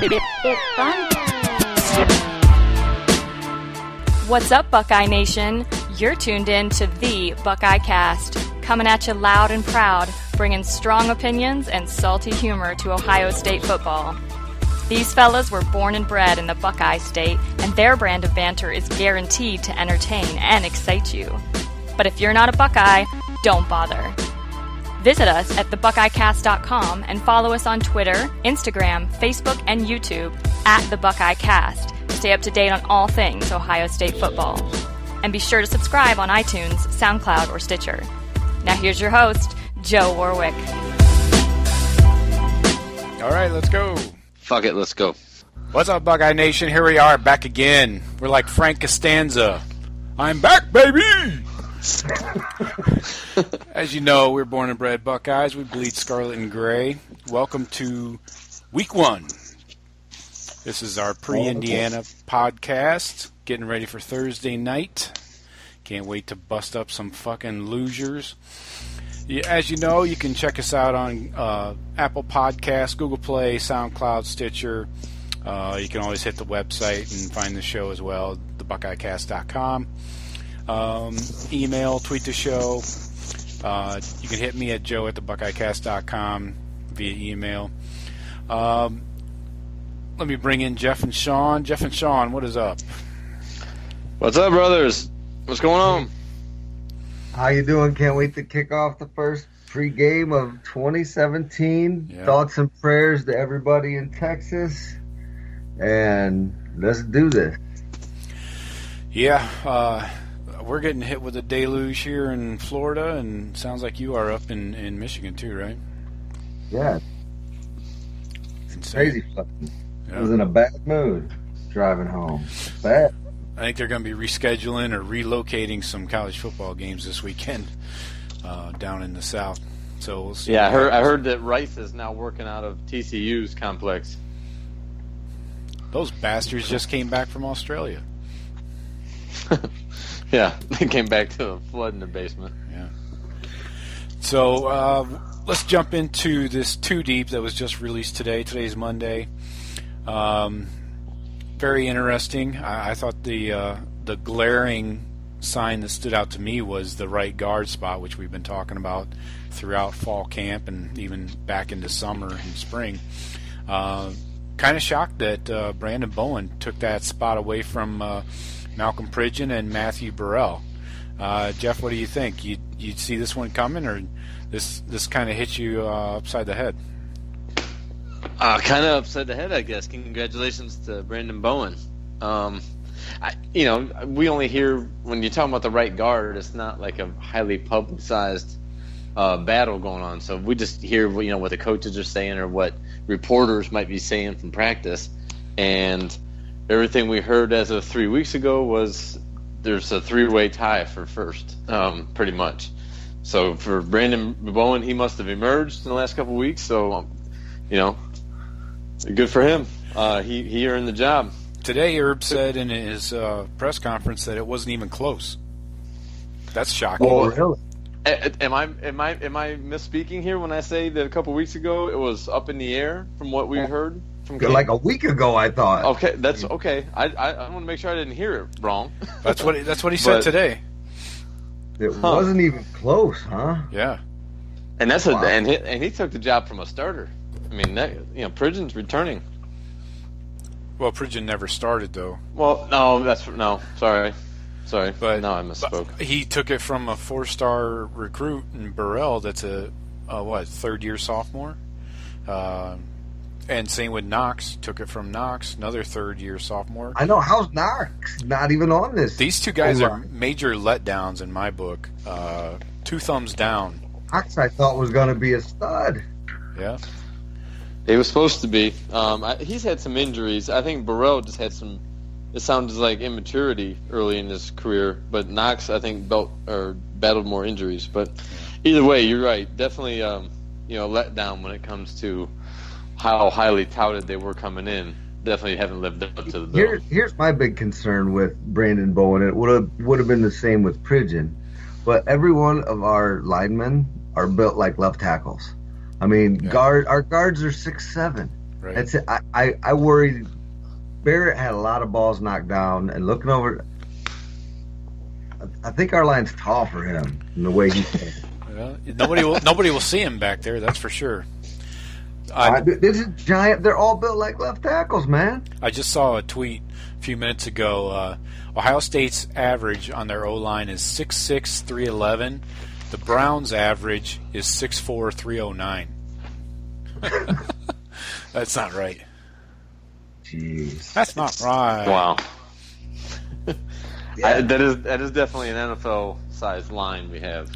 It's fun. What's up, Buckeye Nation? You're tuned in to the Buckeye Cast, coming at you loud and proud, bringing strong opinions and salty humor to Ohio State football. These fellas were born and bred in the Buckeye State, and their brand of banter is guaranteed to entertain and excite you. But if you're not a Buckeye, don't bother. Visit us at thebuckeyecast.com and follow us on Twitter, Instagram, Facebook, and YouTube at The Buckeye Cast to stay up to date on all things Ohio State football. And be sure to subscribe on iTunes, SoundCloud, or Stitcher. Now here's your host, Joe Warwick. All right, let's go. Fuck it, let's go. What's up, Buckeye Nation? Here we are, back again. We're like Frank Costanza. I'm back, baby! As you know, we're born and bred Buckeyes. We bleed scarlet and gray. Welcome to Week 1. This is our pre-Indiana podcast. Getting ready for Thursday night. Can't wait to bust up some fucking losers. As you know, you can check us out on Apple Podcasts, Google Play, SoundCloud, Stitcher. You can always hit the website and find the show as well, thebuckeyecast.com. Email, tweet the show. You can hit me at joe@thebuckeyecast.com via email. Let me bring in Jeff and Sean. Jeff and Sean, what is up? What's up, brothers? What's going on? How you doing? Can't wait to kick off the first pregame of 2017. Yeah. Thoughts and prayers to everybody in Texas. And let's do this. Yeah, we're getting hit with a deluge here in Florida, and sounds like you are up in Michigan too, right? Yeah. It's crazy fucking. I was in a bad mood driving home. Bad. I think they're going to be rescheduling or relocating some college football games this weekend down in the South. So we'll see. Yeah, I heard that Rice is now working out of TCU's complex. Those bastards just came back from Australia. Yeah, they came back to a flood in the basement. Yeah. So let's jump into this Two Deep that was just released today. Today's Monday. Very interesting. I thought the glaring sign that stood out to me was the right guard spot, which we've been talking about throughout fall camp and even back into summer and spring. Kind of shocked that Brandon Bowen took that spot away from Malcolm Pridgeon and Matthew Burrell. Jeff, what do you think? You see this one coming, or this kind of hit you upside the head? Kind of upside the head, I guess. Congratulations to Brandon Bowen. We only hear, when you're talking about the right guard, it's not like a highly publicized battle going on. So we just hear what the coaches are saying or what reporters might be saying from practice. And everything we heard as of 3 weeks ago was there's a three-way tie for first, pretty much. So for Brandon Bowen, he must have emerged in the last couple of weeks. So, good for him. He earned the job. Today, Herb said in his press conference that it wasn't even close. That's shocking. Oh, really? Am I misspeaking here when I say that a couple weeks ago it was up in the air from what we heard from King? Like a week ago, I thought. Okay, that's okay. I want to make sure I didn't hear it wrong. That's what he said today. It wasn't even close, huh? Yeah. And that's and he took the job from a starter. I mean, Pridgeon's returning. Well, Pridgeon never started though. Well, sorry, but no, I misspoke. He took it from a 4-star recruit in Burrell. That's a third-year sophomore, and same with Knox. Took it from Knox, another third-year sophomore. I know. How's Knox not even on this? These two guys are major letdowns in my book. 2 thumbs down. Knox, I thought, was going to be a stud. Yeah. He was supposed to be. He's had some injuries. I think Burrell just had some. It sounds like immaturity early in his career, but Knox, I think, battled more injuries. But either way, you're right. Definitely, let down when it comes to how highly touted they were coming in. Definitely haven't lived up to the bill. Here's my big concern with Brandon Bowen. It would have been the same with Pridgeon, but every one of our linemen are built like left tackles. I mean, our guards are 6'7". Right. That's it. I worried. Barrett had a lot of balls knocked down, and looking over, I think our line's tall for him in the way he plays. Well, nobody will see him back there. That's for sure. This is giant. They're all built like left tackles, man. I just saw a tweet a few minutes ago. Ohio State's average on their O-line is 6'6", 311. The Browns' average is 6'4", 309. That's not right. Jeez. That's not right. Wow. Yeah. That is definitely an NFL-sized line we have,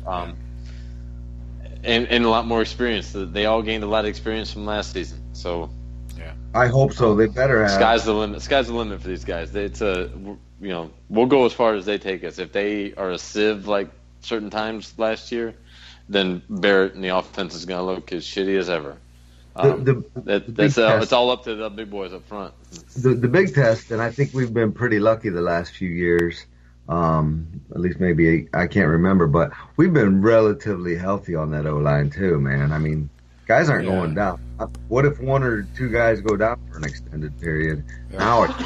and a lot more experience. They all gained a lot of experience from last season. So, yeah, I hope so. They better have. sky's the limit. Sky's the limit for these guys. We'll go as far as they take us. If they are a sieve like certain times last year, then Barrett and the offense is going to look as shitty as ever. It's all up to the big boys up front. The big test, and I think we've been pretty lucky the last few years. At least maybe I can't remember, but we've been relatively healthy on that O-line too, man. I mean, guys aren't going down. What if one or two guys go down for an extended period? Yeah. Now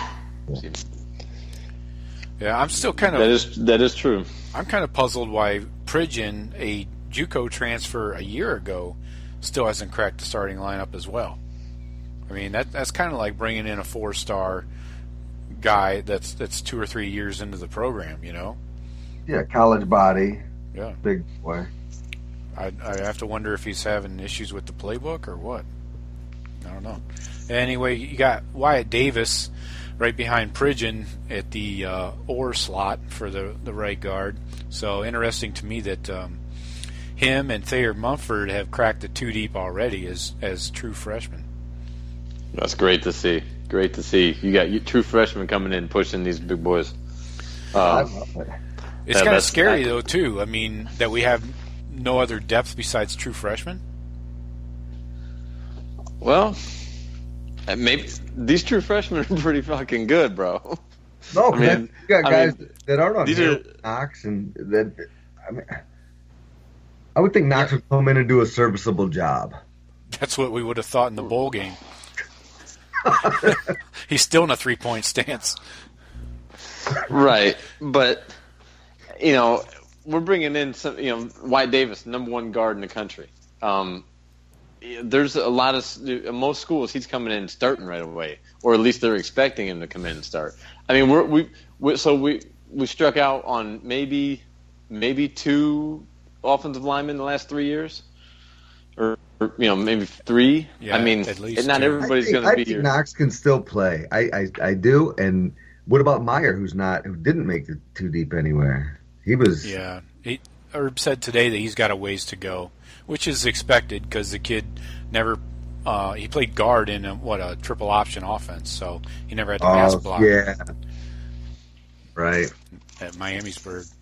Yeah, I'm still kind of. That is true. I'm kind of puzzled why Pridgeon, a JUCO transfer a year ago, still hasn't cracked the starting lineup as well. I mean, that's kind of like bringing in a 4-star guy that's 2 or 3 years into the program, you know? Yeah, college body. Yeah. Big boy. I have to wonder if he's having issues with the playbook or what. I don't know. Anyway, you got Wyatt Davis right behind Pridgeon at the Orr slot for the right guard. So interesting to me that him and Thayer Mumford have cracked the 2 deep already as true freshmen. That's great to see. Great to see. You got true freshmen coming in pushing these big boys. I love it. It's kind of scary, though, too. I mean, that we have no other depth besides true freshmen. Well, maybe these true freshmen are pretty fucking good, bro. No, I mean, you got guys that aren't on these here. Knox and that. I mean, I would think Knox would come in and do a serviceable job. That's what we would have thought in the bowl game. He's still in a 3-point stance. Right, but we're bringing in some. Wyatt Davis, number 1 guard in the country. There's a lot of most schools he's coming in and starting right away, or at least they're expecting him to come in and start. I mean, we struck out on maybe 2 offensive linemen in the last 3 years, or maybe 3. Yeah, I mean, at least not 2. everybody's going to be I think here. Knox can still play. I do. And what about Meyer, who didn't make the 2 deep anywhere? He was. Yeah, Herb said today that he's got a ways to go, which is expected because the kid never. He played guard in a triple option offense, so he never had to pass block. Yeah. Right. At Miamisburg.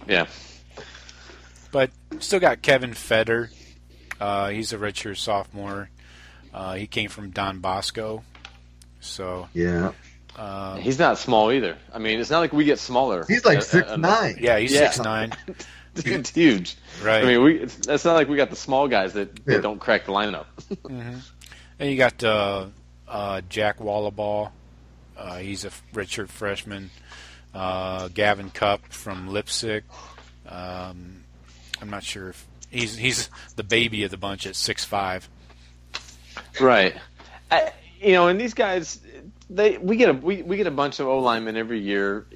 Yeah. But still got Kevin Feder. He's a redshirt sophomore. He came from Don Bosco. So yeah. He's not small either. I mean, it's not like we get smaller. He's like 6'9". Yeah, he's 6'9". Dude's huge. Right. I mean, it's not like we got the small guys that don't crack the lineup. Mm-hmm. And you got Jack Wallaball. He's a redshirt freshman. Gavin Cupp from Leipzig. I'm not sure if he's the baby of the bunch at 6'5". Right. And these guys, we get a bunch of O linemen every year.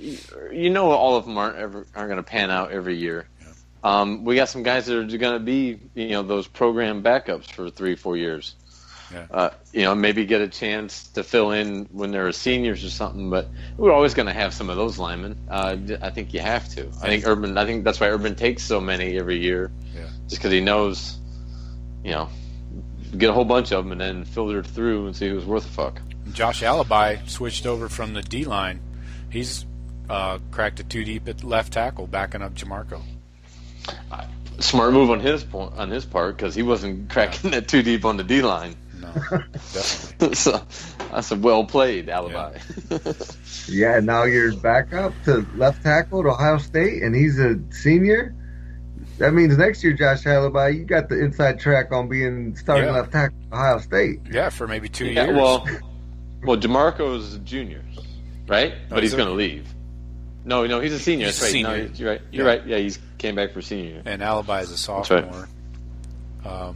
All of them aren't going to pan out every year. Yeah. We got some guys that are going to be those program backups for 3-4 years. Yeah. Maybe get a chance to fill in when they're seniors or something. But we're always going to have some of those linemen. I think you have to. I think that's why Urban takes so many every year. Yeah. Just because he knows, get a whole bunch of them and then filter through and see who's worth a fuck. Josh Alibi switched over from the D-line. He's cracked a 2 deep at left tackle, backing up Jamarco. Smart move on his part because he wasn't cracking that 2 deep on the D-line. No, definitely. So that's a well played Alibi. Yeah, now you're back up to left tackle at Ohio State, and he's a senior. That means next year, Josh Alibi, you got the inside track on being starting left tackle at Ohio State. Yeah, for maybe 2 years. Well, DeMarco's junior, right? But he's going to leave. No, he's a senior. He's That's a right. senior. No, you're right. You're right. Yeah, he came back for senior year. And Alibi is a sophomore. Right.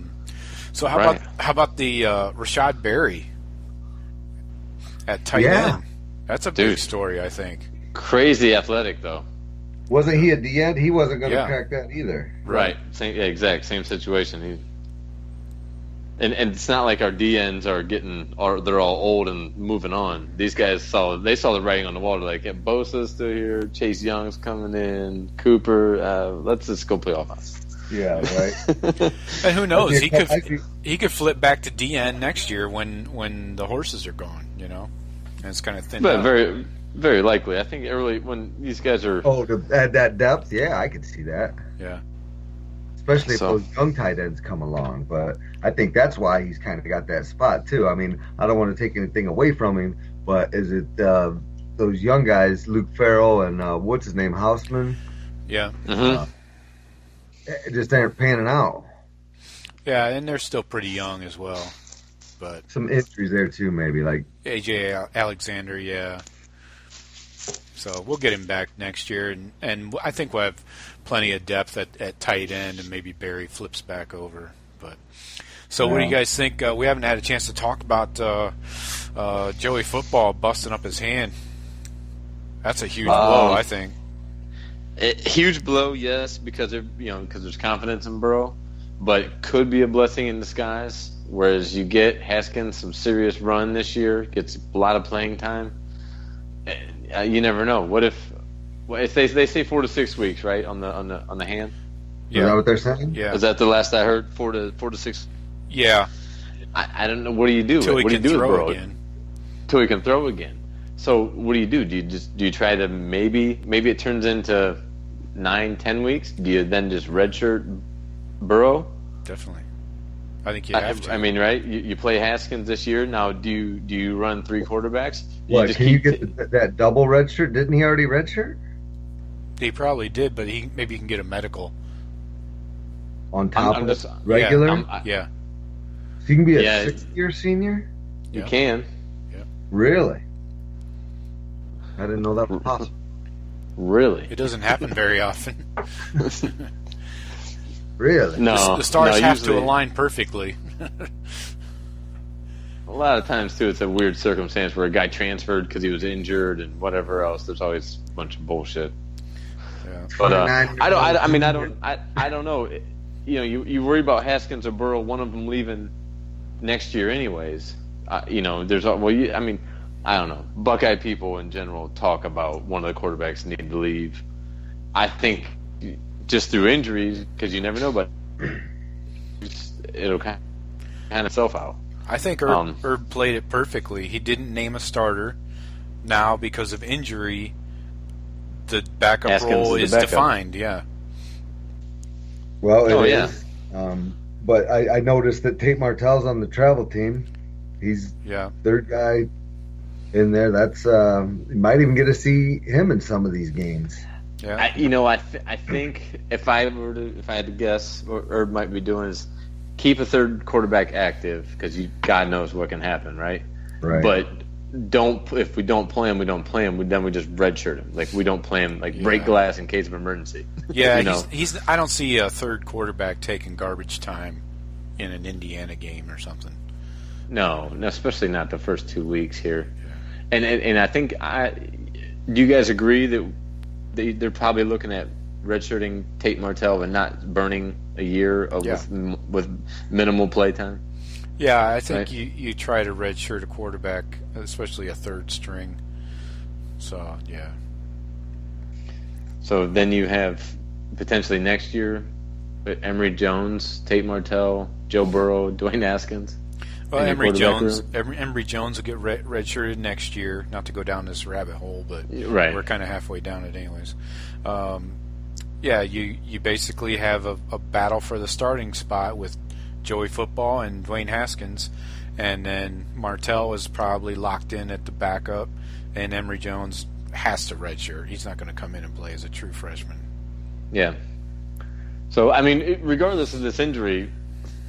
So how about the Rashad Berry at tight end? That's a big story, I think. Crazy athletic, though. Wasn't he at the end? He wasn't going to crack that either. Right. Same. Yeah, exact same situation. And it's not like our DNs they're all old and moving on. These guys saw the writing on the wall. They're like, Bosa's still here, Chase Young's coming in, Cooper. Let's just go play offense. Yeah, right. And who knows? He could flip back to DN next year when the horses are gone. And it's kind of thin. But out. very, very likely. I think early when these guys are to add that depth. Yeah, I could see that. Yeah. Especially if those young tight ends come along. But I think that's why he's kind of got that spot, too. I mean, I don't want to take anything away from him, but is it those young guys, Luke Farrell and what's his name, Houseman? Yeah. Just aren't panning out. Yeah, and they're still pretty young as well. But some injuries there, too, maybe. Like A.J. Alexander, yeah. So we'll get him back next year, and I think we'll have plenty of depth at tight end, and maybe Barry flips back over. But so, what do you guys think? We haven't had a chance to talk about Joey Football busting up his hand. That's a huge blow, I think. Huge blow, yes, because there's confidence in Burrow, but it could be a blessing in disguise. Whereas you get Haskins some serious run this year, gets a lot of playing time. You never know. What if they say 4 to 6 weeks, right, on the hand? Yeah. Is that what they're saying? Yeah. Is that the last I heard? 4 to 6. Yeah. I don't know. What do you do? Till he what do can you do throw with Burrow? again. Till he can throw again. So what do? Do you try to maybe it turns into 9-10 weeks? Do you then just redshirt Burrow? Definitely. I think you have to. I mean, right? You play Haskins this year. Now, do you run 3 quarterbacks? You get that double red shirt? Didn't he already red shirt? He probably did, but maybe he can get a medical. On top of regular? Yeah. So you can be a 6-year senior? You can. Yeah. Really? I didn't know that was possible. Really? It doesn't happen very often. Really? No. The stars have usually, to align perfectly. A lot of times, too, it's a weird circumstance where a guy transferred because he was injured and whatever else. There's always a bunch of bullshit. Yeah. But I don't know. You worry about Haskins or Burrow, one of them leaving next year, anyways. I don't know. Buckeye people in general talk about one of the quarterbacks needing to leave. I think just through injuries, because you never know, but it'll kind of itself out. I think Herb played it perfectly. He didn't name a starter. Now, because of injury, the backup Haskins role is is the backup. defined. Yeah. Well, it is. But I noticed that Tate Martell's on the travel team. He's third guy in there. That's you might even get to see him in some of these games. Yeah. I think if I had to guess, what Herb might be doing is keep a third quarterback active because God knows what can happen, right? Right. But if we don't play him, we don't play him. Then we just redshirt him. Like we don't play him. Like break glass in case of emergency. Yeah, he's. I don't see a third quarterback taking garbage time in an Indiana game or something. No, especially not the first 2 weeks here. Yeah. And I think do you guys agree that they're probably looking at redshirting Tate Martell and not burning a year with minimal play time? Yeah, I think you try to redshirt a quarterback, especially a third string. So, yeah. So then you have potentially next year Emory Jones, Tate Martell, Joe Burrow, Dwayne Haskins. Well, Emory Jones will get redshirted next year. Not to go down this rabbit hole, but we're kind of halfway down it anyways. You basically have a battle for the starting spot with Joey Football and Dwayne Haskins, and then Martell is probably locked in at the backup, and Emory Jones has to redshirt. He's not going to come in and play as a true freshman. Yeah. So, I mean, regardless of this injury,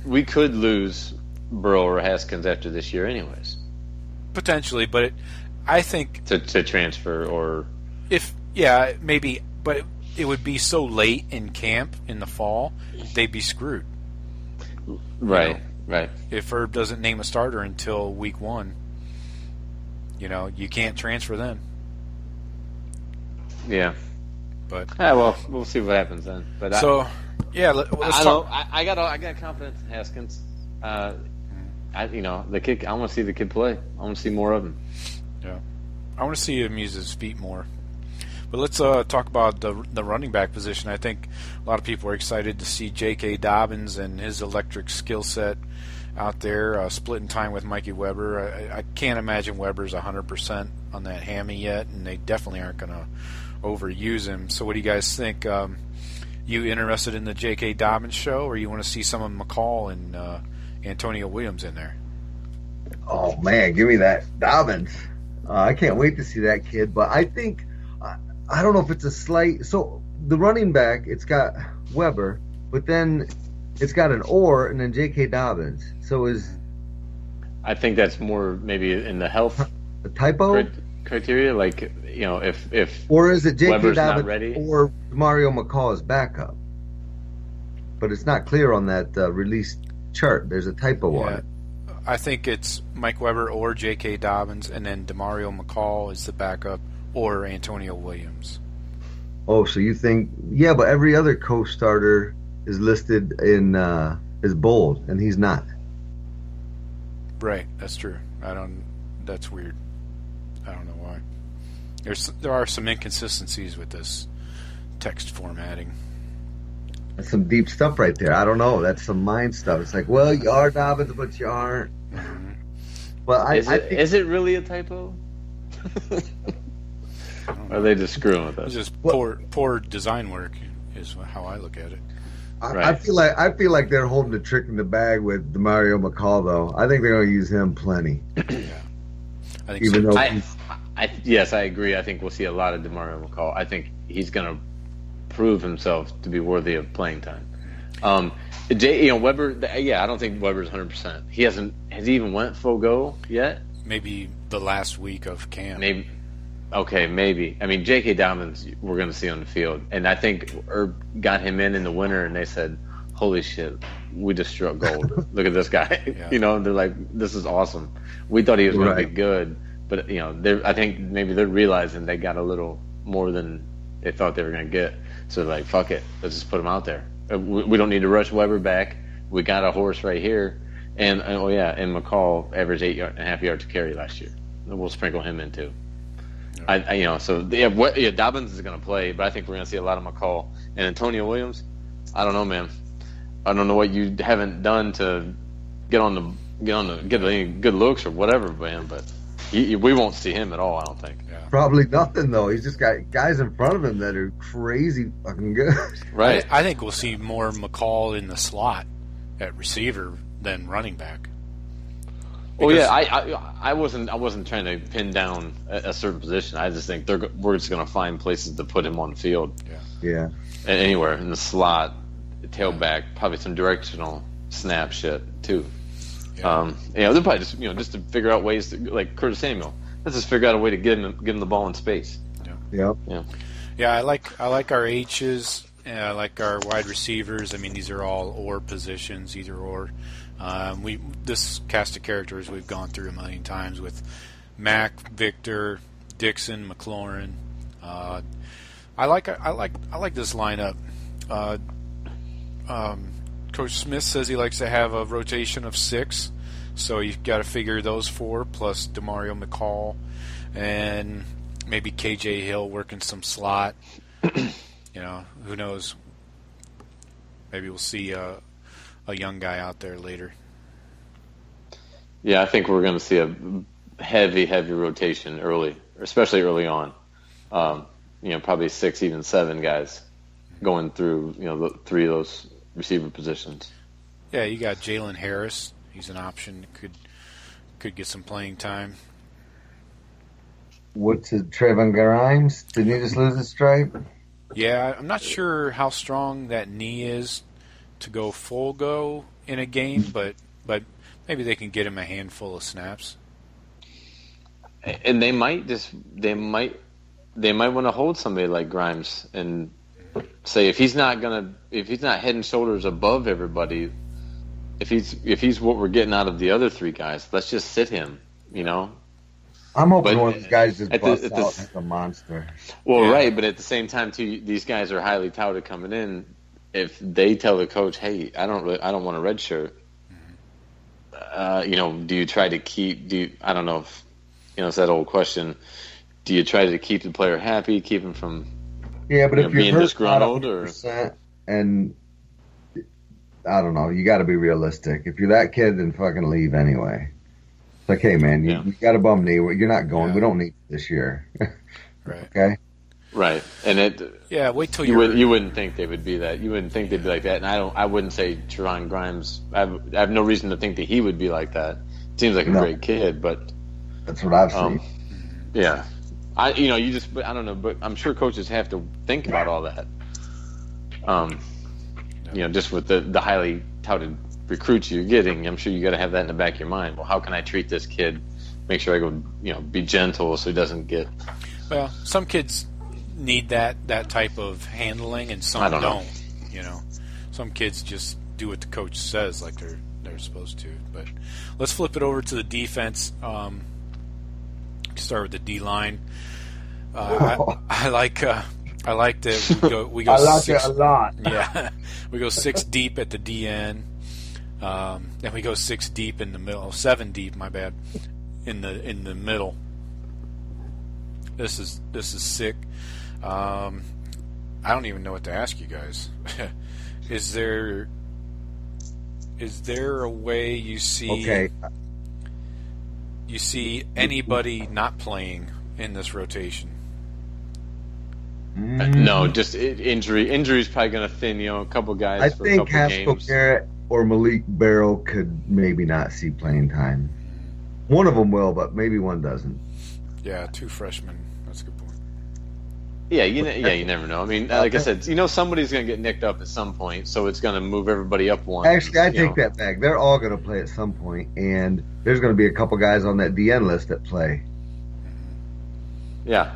we could lose Burrow or Haskins after this year anyways. Potentially, but I think... To transfer or... maybe, but it would be so late in camp in the fall, they'd be screwed. Right, right. If Herb doesn't name a starter until week 1, you can't transfer then. Yeah. But well, we'll see what happens then. But let's talk. I got confidence in Haskins. The kid. I want to see the kid play. I want to see more of him. Yeah, I want to see him use his feet more. But let's talk about the running back position. I think a lot of people are excited to see J.K. Dobbins and his electric skill set out there, splitting time with Mikey Weber. I can't imagine Weber's 100% on that hammy yet, and they definitely aren't going to overuse him. So what do you guys think? You interested in the J.K. Dobbins show, or you want to see some of McCall and Antonio Williams in there? Oh, man, give me that Dobbins. I can't wait to see that kid. But I think, I don't know if it's a slight. So the running back, it's got Weber, but then it's got an or and then J.K. Dobbins. So I think that's more maybe in the health a typo criteria, like if or is it J.K. Weber's Dobbins not ready, or Mario McCall is backup? But it's not clear on that release chart. There's a typo on it. I think it's Mike Weber or J.K. Dobbins, and then DeMario McCall is the backup, or Antonio Williams. Oh, so you think... Yeah, but every other co-starter is listed in as bold, and he's not. Right, that's true. That's weird. I don't know why. There are some inconsistencies with this text formatting. That's some deep stuff right there. I don't know. That's some mind stuff. It's like, well, you are Dobbins, but you aren't. Mm-hmm. Well, is it really a typo? Or are they just screwing with us? It's just poor design work is how I look at it. I feel like they're holding the trick in the bag with DeMario McCall, though. I think they're going to use him plenty. Yeah, I think even so. though yes, I agree. I think we'll see a lot of DeMario McCall. I think he's going to prove himself to be worthy of playing time. Weber. I don't think Weber's 100%. Has he even went full go yet? Maybe the last week of camp. Maybe. Okay, maybe. I mean, J.K. Dobbins, we're going to see on the field, and I think Herb got him in the winter, and they said, "Holy shit, we just struck gold! Look at this guy." Yeah. They're like, "This is awesome." We thought he was going to be good, but I think maybe they're realizing they got a little more than they thought they were going to get. So they're like, fuck it, let's just put him out there. We don't need to rush Weber back. We got a horse right here. And McCall averaged 8.5 yards to carry last year. We'll sprinkle him in too. Yeah. Dobbins is going to play, but I think we're going to see a lot of McCall and Antonio Williams. I don't know, man. I don't know what you haven't done to get any good looks or whatever, man. But we won't see him at all. I don't think. Yeah. Probably nothing though. He's just got guys in front of him that are crazy fucking good. Right. I think we'll see more McCall in the slot at receiver than running back. Well, yeah, I wasn't trying to pin down a certain position. I just think we're just going to find places to put him on the field. Yeah. Anywhere in the slot, tailback, probably some directional snap shit too. Yeah. They'll probably just to figure out ways to, like Curtis Samuel. Let's just figure out a way to get him the ball in space. Yeah. Yeah, I like our H's. I like our wide receivers. I mean, these are all or positions, either or. This cast of characters we've gone through a million times with Mack, Victor, Dixon, McLaurin. I like this lineup. Coach Smith says he likes to have a rotation of 6, so you've got to figure those 4 plus DeMario McCall and maybe KJ Hill working some slot. Who knows? Maybe we'll see a young guy out there later. Yeah, I think we're going to see a heavy rotation early, especially early on. Probably 6, even 7 guys going through, the 3 of those receiver positions. Yeah, you got Jalen Harris. He's an option. Could get some playing time. What's it, Trevon Grimes? Didn't he just lose his stripe? Yeah, I'm not sure how strong that knee is to go full go in a game, but maybe they can get him a handful of snaps. And they might want to hold somebody like Grimes and say if he's not head and shoulders above everybody, if he's what we're getting out of the other three guys, let's just sit him. I'm hoping one of these guys just busts out like a monster. Well, Yeah. right, but at the same time, too, these guys are highly touted coming in. If they tell the coach, "Hey, I don't want a red shirt," do you try to keep? I don't know if it's that old question. Do you try to keep the player happy, keep him from Yeah, but if you're being hurt disgruntled, not or 100%, and I don't know, you got to be realistic. If you're that kid, then fucking leave anyway. It's like, hey man, you got a bum knee. You're not going. Yeah. We don't need you this year. Right. Okay. right, and Wait till you wouldn't think they would be that. You wouldn't think they'd be like that. And I wouldn't say Teron Grimes. I have no reason to think that he would be like that. Seems like a great kid, but That's what I've seen. yeah. I don't know, but I'm sure coaches have to think about all that. Just with the highly touted recruits you're getting, I'm sure you got to have that in the back of your mind. Well, how can I treat this kid? Make sure I go, be gentle so he doesn't get. Well, some kids need that type of handling, and some I don't know. Some kids just do what the coach says, like they're supposed to. But let's flip it over to the defense. Start with the D line. I like that we go. I like six, it a lot. Yeah, we go 6 deep at the DN. Then we go 6 deep in the middle. 7 deep, my bad, in the middle. This is sick. I don't even know what to ask you guys. Is there a way you see anybody not playing in this rotation? No, just injury. Injury's probably going to thin, a couple guys I for a think couple Haskell games. Garrett or Malik Barrow could maybe not see playing time. One of them will, but maybe one doesn't. Yeah, 2 freshmen. That's a good point. Yeah, you never know. I mean, like I said, somebody's going to get nicked up at some point, so it's going to move everybody up one. Actually, I take that back. They're all going to play at some point, and there's going to be a couple guys on that DN list that play. Yeah.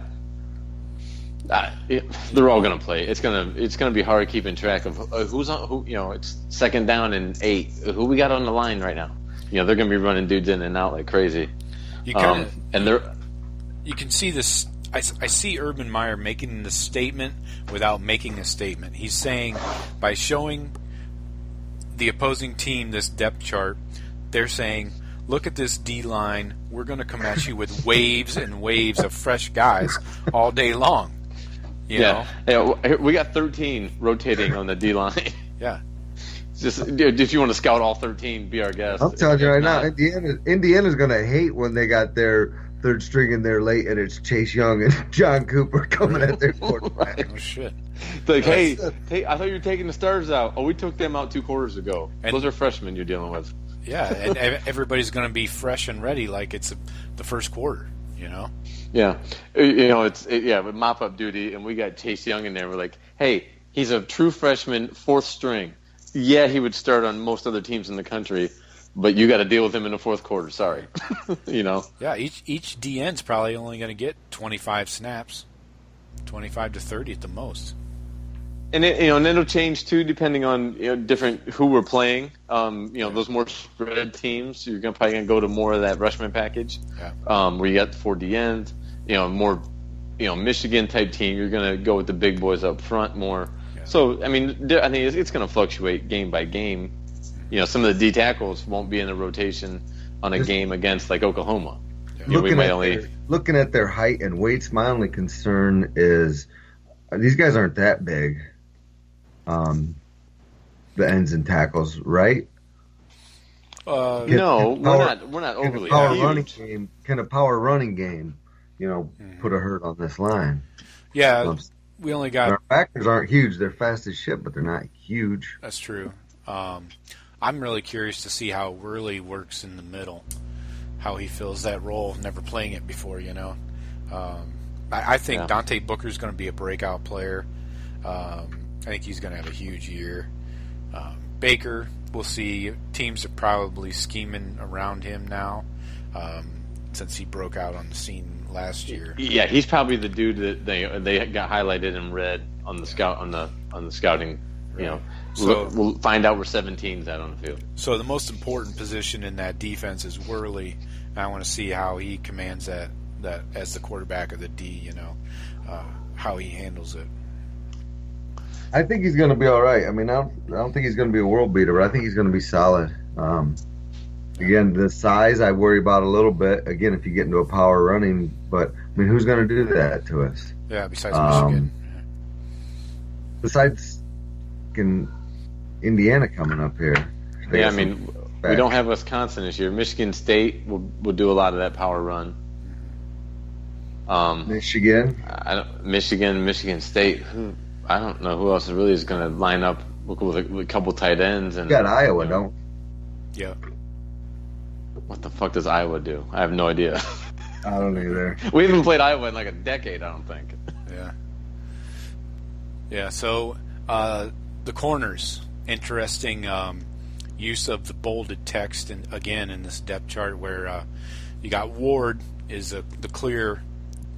They're all going to play. It's gonna be hard keeping track of who's on who. It's 2nd down and 8. Who we got on the line right now? They're going to be running dudes in and out like crazy. You can see this. I see Urban Meyer making the statement without making a statement. He's saying by showing the opposing team this depth chart, they're saying, look at this D line. We're going to come at you with waves and waves of fresh guys all day long. Yeah, we got 13 rotating on the D line. Yeah. Just if you want to scout all 13, be our guest. I'm telling you right now, Indiana's going to hate when they got their third string in there late and it's Chase Young and John Cooper coming at their quarterback. Oh, shit. It's like, hey, I thought you were taking the stars out. Oh, we took them out 2 quarters ago. And those are freshmen you're dealing with. Yeah, and everybody's going to be fresh and ready like it's the first quarter, Yeah, with mop-up duty, and we got Chase Young in there. We're like, hey, he's a true freshman, 4th string. Yeah, he would start on most other teams in the country, but you got to deal with him in the 4th quarter. Sorry, Yeah, each DN's probably only going to get 25 snaps, 25 to 30 at the most. And and it'll change too depending on different who we're playing. Those more spread teams, you're probably gonna go to more of that Rushman package. Yeah. Where you got the 4 DNs. More Michigan type team, you're gonna go with the big boys up front more. Yeah. So I think it's gonna fluctuate game by game. Some of the D tackles won't be in the rotation on a game against like Oklahoma. Yeah. Looking at their height and weights, my only concern is these guys aren't that big. The ends and tackles, right? No, we're not overly huge. Can a power running game, put a hurt on this line? Yeah, we only got. Our backers aren't huge; they're fast as shit, but they're not huge. That's true. I'm really curious to see how Worley works in the middle, how he fills that role. Never playing it before, I think Dante Booker's going to be a breakout player. I think he's going to have a huge year. Baker, we'll see. Teams are probably scheming around him now since he broke out on the scene last year. Yeah, he's probably the dude that they got highlighted in red on the scout on the scouting. You know, So we'll find out where 17's at on the field. So the most important position in that defense is Worley. I want to see how he commands that as the quarterback of the D. You know, how he handles it. I think he's going to be all right. I mean, I don't think he's going to be a world beater, but I think he's going to be solid. Again, the size I worry about a little bit. Again, if you get into a power running, but I mean, who's going to do that to us? Yeah, besides Michigan. Besides, Indiana coming up here. Yeah, I mean, we don't have Wisconsin this year. Michigan State will do a lot of that power run. Michigan. Michigan State. I don't know who else really is going to line up with a couple tight ends. And you got Iowa, don't? Yeah. What the fuck does Iowa do? I have no idea. I don't either. We haven't played Iowa in like a decade, I don't think. Yeah. Yeah. So the corners, interesting use of the bolded text, and again in this depth chart where you got Ward is the clear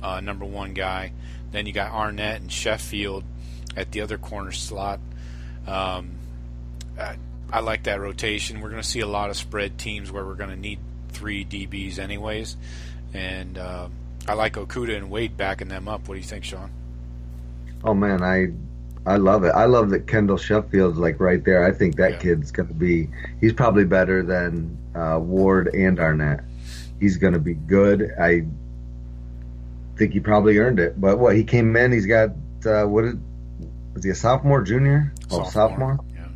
number one guy. Then you got Arnett and Sheffield at the other corner slot. I like that rotation. We're going to see a lot of spread teams where we're going to need 3 DBs anyways. And I like Okudah and Wade backing them up. What do you think, Sean? Oh, man, I love it. I love that Kendall Sheffield's like right there. I think that kid's going to be – he's probably better than Ward and Arnett. He's going to be good. I think he probably earned it. But what, he came in, he's got was he a sophomore, junior? Sophomore. Yeah.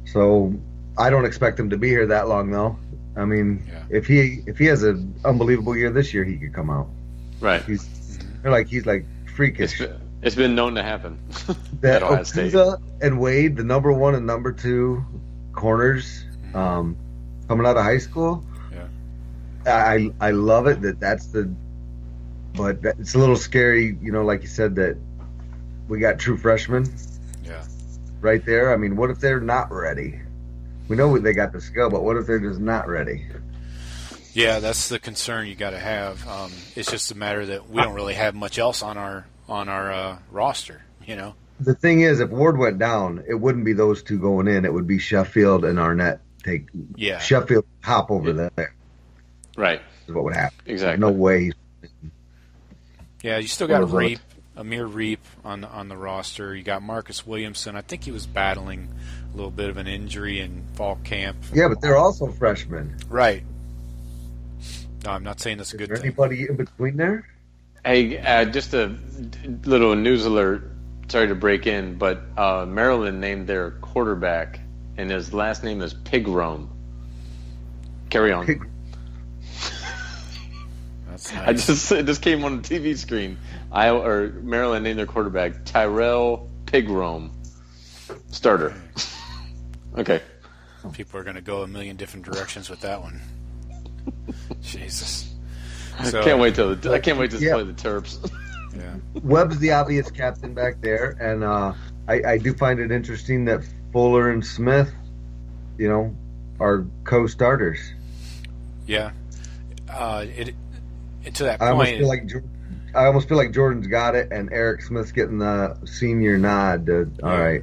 So I don't expect him to be here that long, though. I mean, if he has an unbelievable year this year, he could come out. Right. He's like freakish. It's been known to happen. That at Ohio State. Okudah and Wade, the number 1 and number 2 corners, coming out of high school. Yeah. I love it that's the. But it's a little scary, you know, like you said, that we got true freshmen right there. I mean, what if they're not ready? We know they got the skill, but what if they're just not ready? Yeah, that's the concern you got to have. It's just a matter that we don't really have much else on our roster, you know. The thing is, if Ward went down, it wouldn't be those two going in. It would be Sheffield and Arnett Sheffield hop over there. Right. Is what would happen. Exactly. No way. Yeah, you still got Amir Reep on the roster. You got Marcus Williamson. I think he was battling a little bit of an injury in fall camp. Yeah, but they're also freshmen. Right. No, I'm not saying that's a good thing. Anybody in between there? Hey, just a little news alert. Sorry to break in, but Maryland named their quarterback, and his last name is Pigrome. Carry on. That's nice. It just came on the TV screen. Maryland named their quarterback Tyrell Pigrome, starter. Okay. People are going to go a million different directions with that one. Jesus. I can't wait to play the Terps. Yeah. Webb's the obvious captain back there, and I do find it interesting that Fuller and Smith, you know, are co-starters. Yeah. To that point, I almost feel like Jordan's got it, and Eric Smith's getting the senior nod. All right,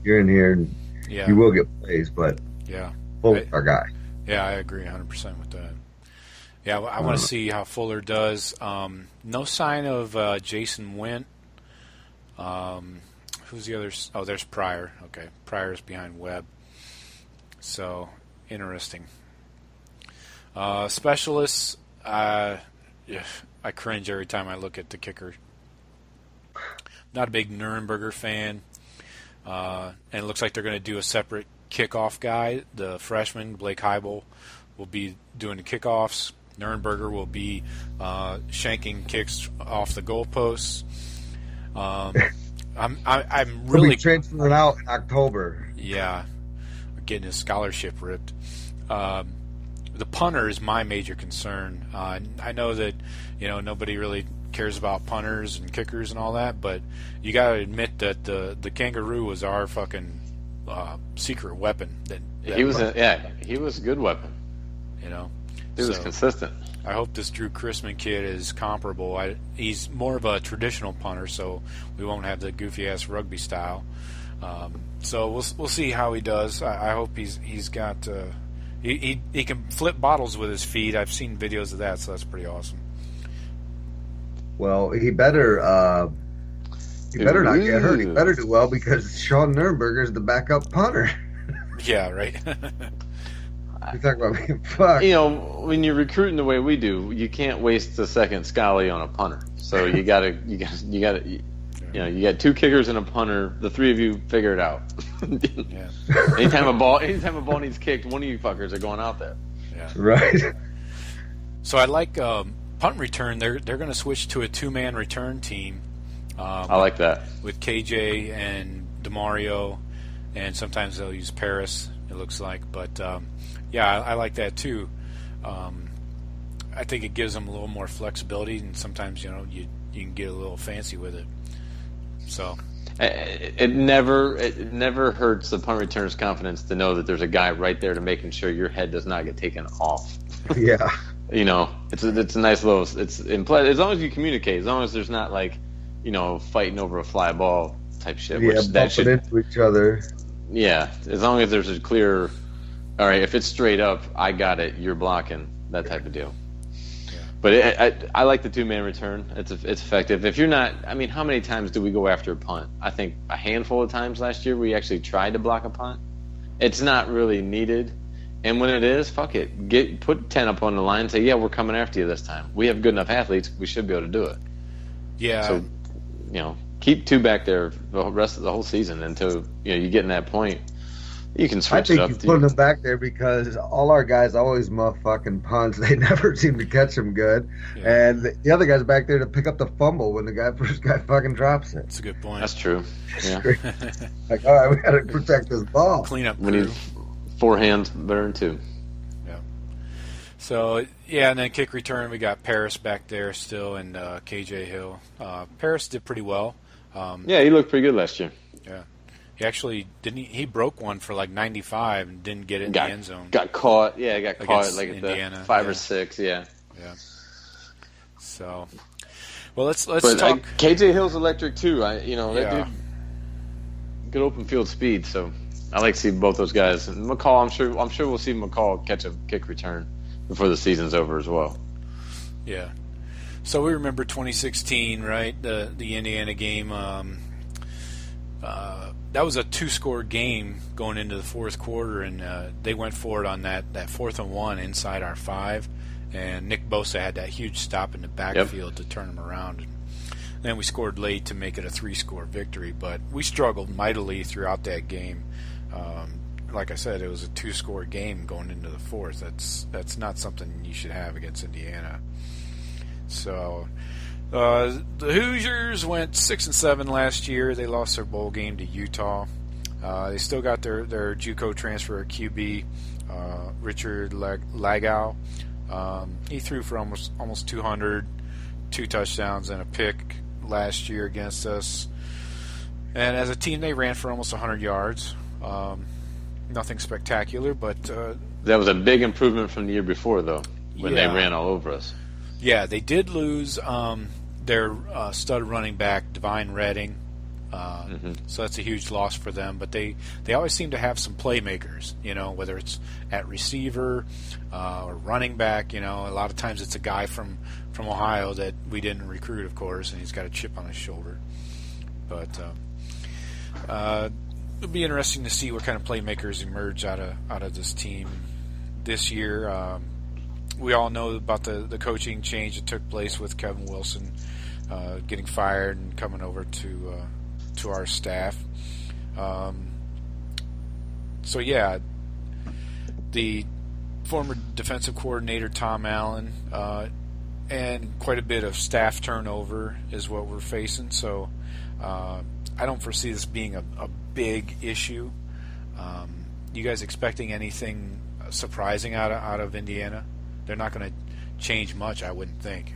you're in here, and you will get plays, but Fuller's our guy. Yeah, I agree 100% with that. Yeah, I want to see how Fuller does. No sign of Jason Wint. Who's the others? Oh, there's Pryor. Okay, Pryor's behind Webb. So, interesting. Specialists, I cringe every time I look at the kicker. Not a big Nurnberger fan. And it looks like they're going to do a separate kickoff guy. The freshman, Blake Heibel, will be doing the kickoffs. Nurnberger will be shanking kicks off the goalposts. I'm really He'll be transferring out in October. Yeah, getting his scholarship ripped. The punter is my major concern. I know that nobody really cares about punters and kickers and all that, but you got to admit that the kangaroo was our fucking secret weapon. He was a good weapon. You know, he was consistent. I hope this Drew Chrisman kid is comparable. He's more of a traditional punter, so we won't have the goofy ass rugby style. So we'll see how he does. I hope he's got he can flip bottles with his feet. I've seen videos of that, so that's pretty awesome. Well, he better not get hurt. He better do well because Sean Nurnberger's the backup punter. Yeah, right. You talk about being fucked. You know, when you're recruiting the way we do, you can't waste a second Scully on a punter. So you got 2 kickers and a punter. The 3 of you figure it out. Yeah. Anytime a ball needs kicked, one of you fuckers are going out there. Yeah. Right. So I like punt return. They're going to switch to a 2-man return team. I like that with KJ and DeMario, and sometimes they'll use Paris. It looks like, but yeah, I like that too. I think it gives them a little more flexibility, and sometimes you can get a little fancy with it. So it never hurts the punt returner's confidence to know that there's a guy right there to making sure your head does not get taken off. Yeah. You know, it's a nice little. It's as long as you communicate, as long as there's not fighting over a fly ball type shit. Yeah, bumping into each other. Yeah, as long as there's a clear. All right, if it's straight up, I got it. You're blocking, that type of deal. Yeah. But I like the 2-man return. It's effective. If you're not, I mean, how many times do we go after a punt? I think a handful of times last year we actually tried to block a punt. It's not really needed. And when it is, fuck it. Put 10 up on the line and say, yeah, we're coming after you this time. We have good enough athletes. We should be able to do it. Yeah. So, keep 2 back there the rest of the whole season until, you get in that point. You can switch it up. I think he's putting them back there because all our guys always muff fucking punts. They never seem to catch them good. Yeah. And the other guy's back there to pick up the fumble when the first guy fucking drops it. That's a good point. That's true. Yeah. Like, all right, we got to protect this ball. Clean up. We need 4 hands better than 2. Yeah. So, yeah, and then kick return, we got Paris back there still and KJ Hill. Paris did pretty well. Yeah, he looked pretty good last year. Yeah. He actually he broke one for like 95 and didn't get it in the end zone. Got caught. Yeah, got caught like Indiana, at the 5 or 6. Yeah. Yeah. So, well, let's but talk. KJ Hill's electric too. That dude, good open field speed. So I like to see both those guys. And McCall, I'm sure we'll see McCall catch a kick return before the season's over as well. Yeah. So we remember 2016, right? The Indiana game. That was a 2-score game going into the fourth quarter, and they went for it on that 4th and 1 inside our 5, and Nick Bosa had that huge stop in the backfield to turn them around. And then we scored late to make it a 3-score victory, but we struggled mightily throughout that game. Like I said, it was a 2-score game going into the fourth. That's not something you should have against Indiana. So the Hoosiers went 6-7 last year. They lost their bowl game to Utah. They still got their JUCO transfer QB, Richard Lagau. He threw for almost 200, 2 touchdowns and a pick last year against us. And as a team, they ran for almost 100 yards. Nothing spectacular, but that was a big improvement from the year before, though, when they ran all over us. Yeah, they did lose their stud running back, Divine Redding. So that's a huge loss for them. But they always seem to have some playmakers, whether it's at receiver or running back. A lot of times it's a guy from Ohio that we didn't recruit, of course, and he's got a chip on his shoulder. But it'll be interesting to see what kind of playmakers emerge out of this team this year. We all know about the coaching change that took place with Kevin Wilson getting fired and coming over to our staff. So yeah, the former defensive coordinator Tom Allen and quite a bit of staff turnover is what we're facing. So I don't foresee this being a big issue. You guys expecting anything surprising out of Indiana? They're not going to change much, I wouldn't think.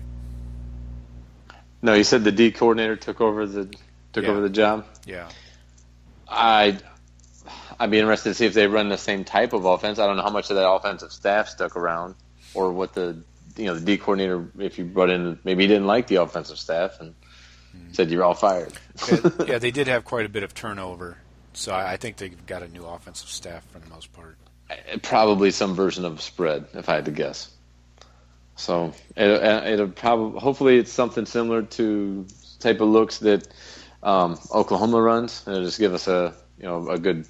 No, you said the D coordinator took over the job. Yeah. I'd be interested to see if they run the same type of offense. I don't know how much of that offensive staff stuck around, or what the D coordinator, if you brought in, maybe he didn't like the offensive staff and said you're all fired. Yeah, they did have quite a bit of turnover, so I think they've got a new offensive staff for the most part. Probably some version of spread, if I had to guess. So it'll probably, hopefully, it's something similar to type of looks that Oklahoma runs. It'll just give us a good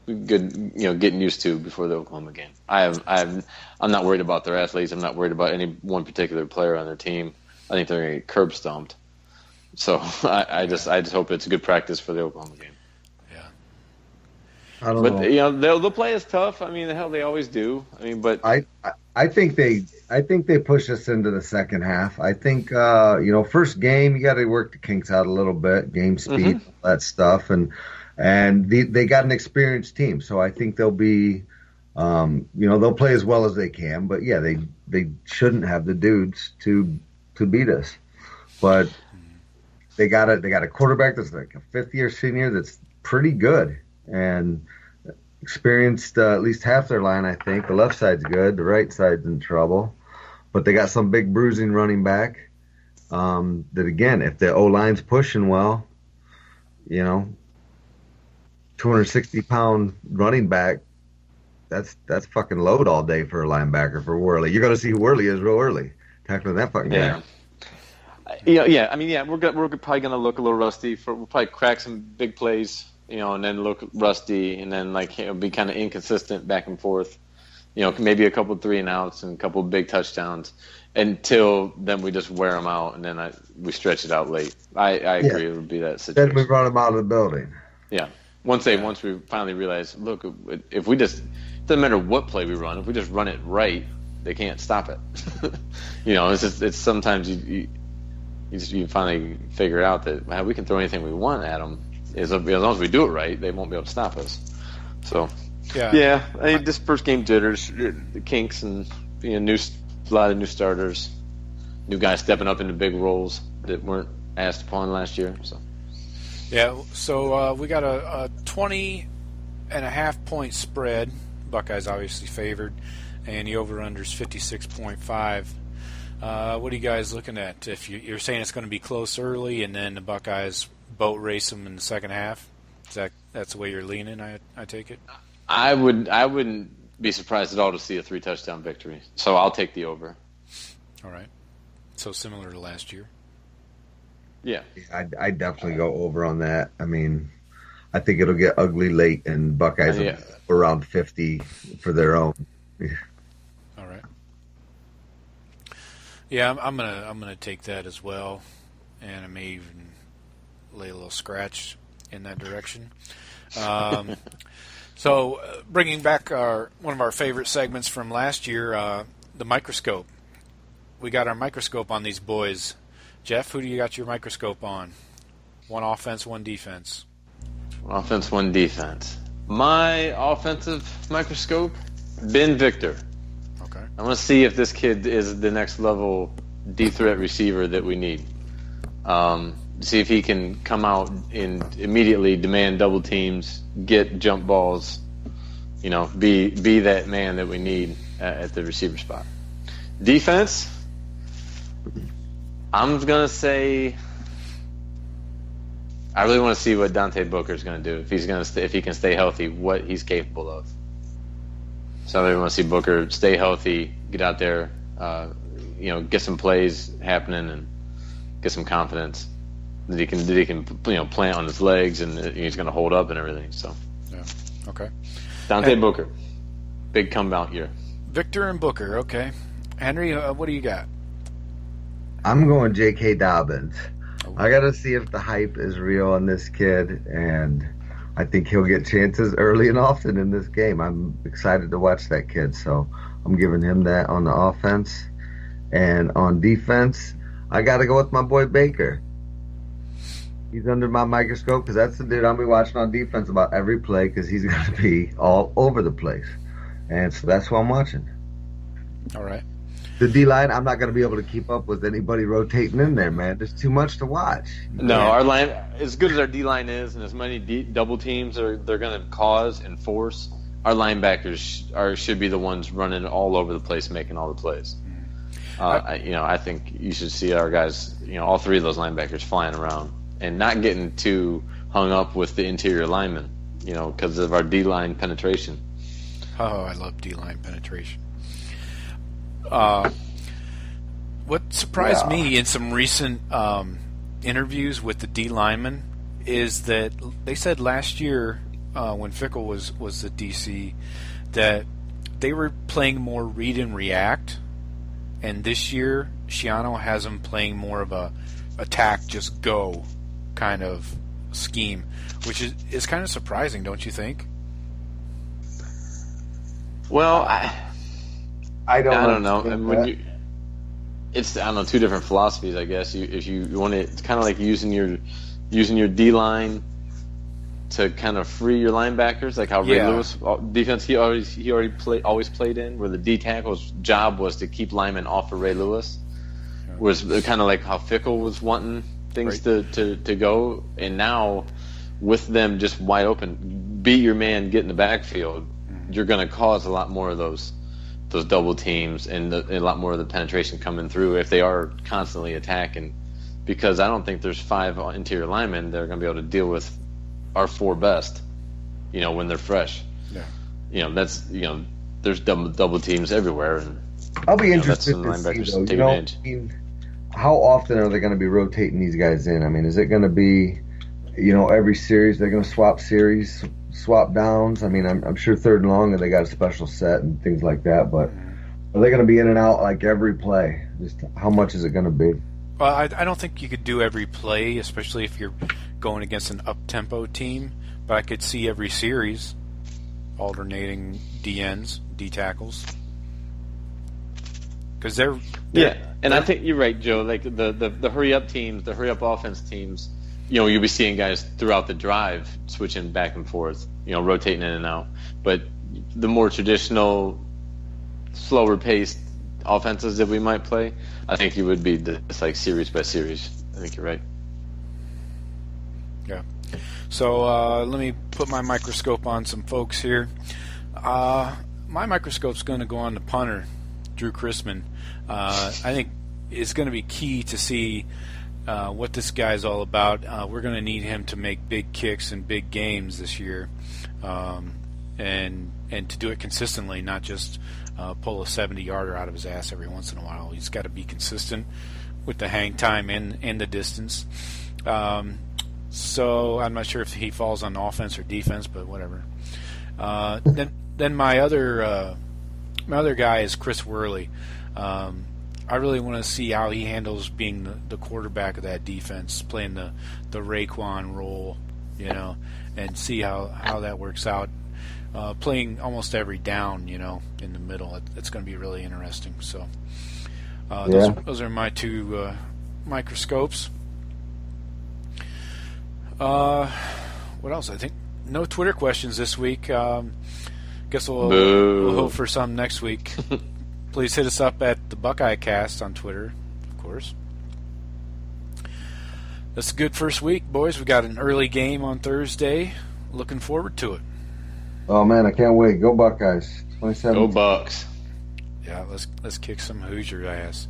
getting used to before the Oklahoma game. I'm not worried about their athletes. I'm not worried about any one particular player on their team. I think they're going to get curb stomped. So I just hope it's a good practice for the Oklahoma game. Yeah. I don't know. They'll play us tough. I mean, the hell they always do. I mean, but I think they push us into the second half. I think first game you got to work the kinks out a little bit, game speed, all that stuff, and they got an experienced team, so I think they'll be, they'll play as well as they can. But yeah, they shouldn't have the dudes to beat us, but they got a quarterback that's like a fifth-year senior that's pretty good and experienced at least half their line, I think. The left side's good. The right side's in trouble. But they got some big bruising running back that, again, if the O-line's pushing well, 260-pound running back, that's fucking load all day for a linebacker for Worley. You're going to see who Worley is real early, tackling that fucking guy. Yeah. I mean, we're probably going to look a little rusty. We'll probably crack some big plays, and then look rusty, and then be kind of inconsistent back and forth. Maybe a couple 3-and-outs and a couple big touchdowns, until then we just wear them out, and then we stretch it out late. I agree, it would be that situation. Then we run them out of the building. Yeah. Once we finally realize, look, if we just, it doesn't matter what play we run, if we just run it right, they can't stop it. It's sometimes you finally figure out that we can throw anything we want at them. As long as we do it right, they won't be able to stop us. So, yeah. I mean, this first game jitters, the kinks, and a lot of new starters, new guys stepping up into big roles that weren't asked upon last year. So, yeah. So we got a 20.5-point spread. Buckeyes obviously favored, and the over/under is 56.5. What are you guys looking at? If you're saying it's going to be close early, and then the Buckeyes boat race them in the second half, that's the way you're leaning? I take it. I wouldn't be surprised at all to see a 3-touchdown victory. So I'll take the over. All right. So similar to last year. Yeah. I definitely go over on that. I mean, I think it'll get ugly late, and Buckeyes will around 50 for their own. All right. Yeah, I'm gonna take that as well, and I may even lay a little scratch in that direction. So, bringing back one of our favorite segments from last year, the microscope. We got our microscope on these boys. Jeff, who do you got your microscope on? One offense, one defense. One offense, one defense. My offensive microscope, Ben Victor. Okay. I want to see if this kid is the next level deep threat receiver that we need. See if he can come out and immediately demand double teams, get jump balls, be that man that we need at the receiver spot. Defense, I'm going to say I really want to see what Dante Booker is going to do, if he can stay healthy, what he's capable of. So I really want to see Booker stay healthy, get out there, get some plays happening, and get some confidence that he can plant on his legs, and he's going to hold up and everything. So, yeah, okay. Dante Booker, big comeback year. Victor and Booker, okay. Henry, what do you got? I'm going J.K. Dobbins. I got to see if the hype is real on this kid, and I think he'll get chances early and often in this game. I'm excited to watch that kid, so I'm giving him that on the offense. And on defense, I got to go with my boy Baker. He's under my microscope because that's the dude I'll be watching on defense about every play because he's going to be all over the place. And so that's what I'm watching. All right. the D-line, I'm not going to be able to keep up with anybody rotating in there, man. There's too much to watch. No, our line, as good as our D-line is, and as many double teams they're going to cause and force, our linebackers should be the ones running all over the place, making all the plays. I think you should see our guys, all three of those linebackers flying around and not getting too hung up with the interior linemen, because of our D-line penetration. Oh, I love D-line penetration. What surprised me in some recent interviews with the D linemen is that they said last year when Fickell was the DC that they were playing more read and react, and this year Schiano has them playing more of a attack, just go kind of scheme, which is kind of surprising, don't you think? Well, I don't know. And when it's two different philosophies, I guess. If you want to, it's kind of like using your D line to kind of free your linebackers, like how Ray Lewis defense he always played in, where the D tackle's job was to keep linemen off of Ray Lewis, was kind of like how Fickell was wanting things to go, and now with them just wide open, beat your man, get in the backfield, you're going to cause a lot more of those double teams and a lot more of the penetration coming through if they are constantly attacking, because I don't think there's 5 interior linemen that are going to be able to deal with our 4 best, when they're fresh. Yeah. That's, there's double teams everywhere, and I'll be interested to see, though, how often are they going to be rotating these guys in? I mean, is it going to be, every series they're going to swap downs? I mean, I'm sure 3rd and long, and they got a special set and things like that, but are they going to be in and out like every play? Just how much is it going to be? Well, I don't think you could do every play, especially if you're going against an up-tempo team, but I could see every series alternating DNs, D tackles. Because they're and I think you're right, Joe. Like the hurry-up teams, the hurry-up offense teams, you'll be seeing guys throughout the drive switching back and forth, rotating in and out. But the more traditional, slower-paced offenses that we might play, I think it would be it's like series by series. I think you're right. Yeah. So let me put my microscope on some folks here. My microscope's going to go on the punter, Drew Chrisman. I think it's going to be key to see what this guy's all about. We're going to need him to make big kicks in big games this year, and to do it consistently, not just pull a 70-yarder out of his ass every once in a while. He's got to be consistent with the hang time and the distance. So I'm not sure if he falls on offense or defense, but whatever. Then my other guy is Chris Worley. I really want to see how he handles being the quarterback of that defense, playing the Raekwon role, and see how that works out. Playing almost every down, in the middle. It's going to be really interesting. So those are my 2 microscopes. What else? I think no Twitter questions this week. Guess we'll hope for some next week. Please hit us up at the Buckeye Cast on Twitter, of course. That's a good first week, boys. We got an early game on Thursday. Looking forward to it. Oh man, I can't wait. Go Buckeyes. 27. Go Bucks. Yeah, let's kick some Hoosier ass.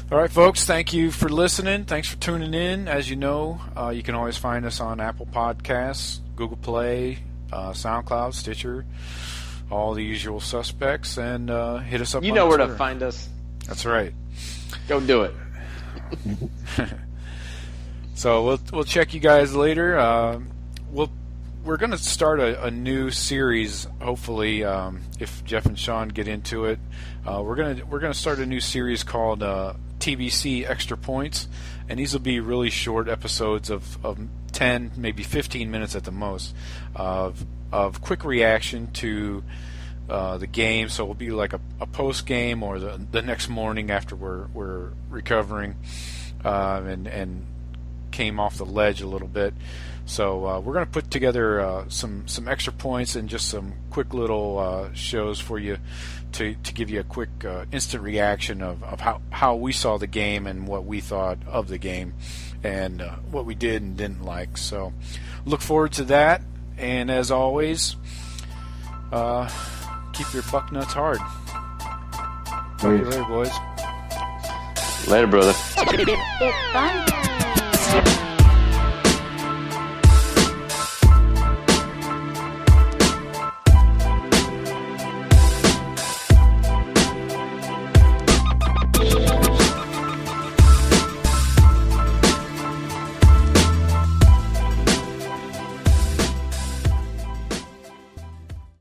All right, folks, thank you for listening. Thanks for tuning in. As you know, you can always find us on Apple Podcasts, Google Play, SoundCloud, Stitcher, all the usual suspects, and hit us up on where Twitter. to find us. That's right. Go do it. So we'll check you guys later. We're going to start a new series, hopefully, if Jeff and Sean get into it. We're gonna start a new series called TBC Extra Points, and these will be really short episodes of 10, maybe 15 minutes at the most, of quick reaction to the game. So it'll be like a post game or the next morning after we're recovering, and came off the ledge a little bit. So we're going to put together some extra points and just some quick little shows for you to give you a quick instant reaction of how we saw the game and what we thought of the game and what we did and didn't like. So look forward to that. And as always, keep your buck nuts hard. Talk to you later, boys. Later, brother. It's fun.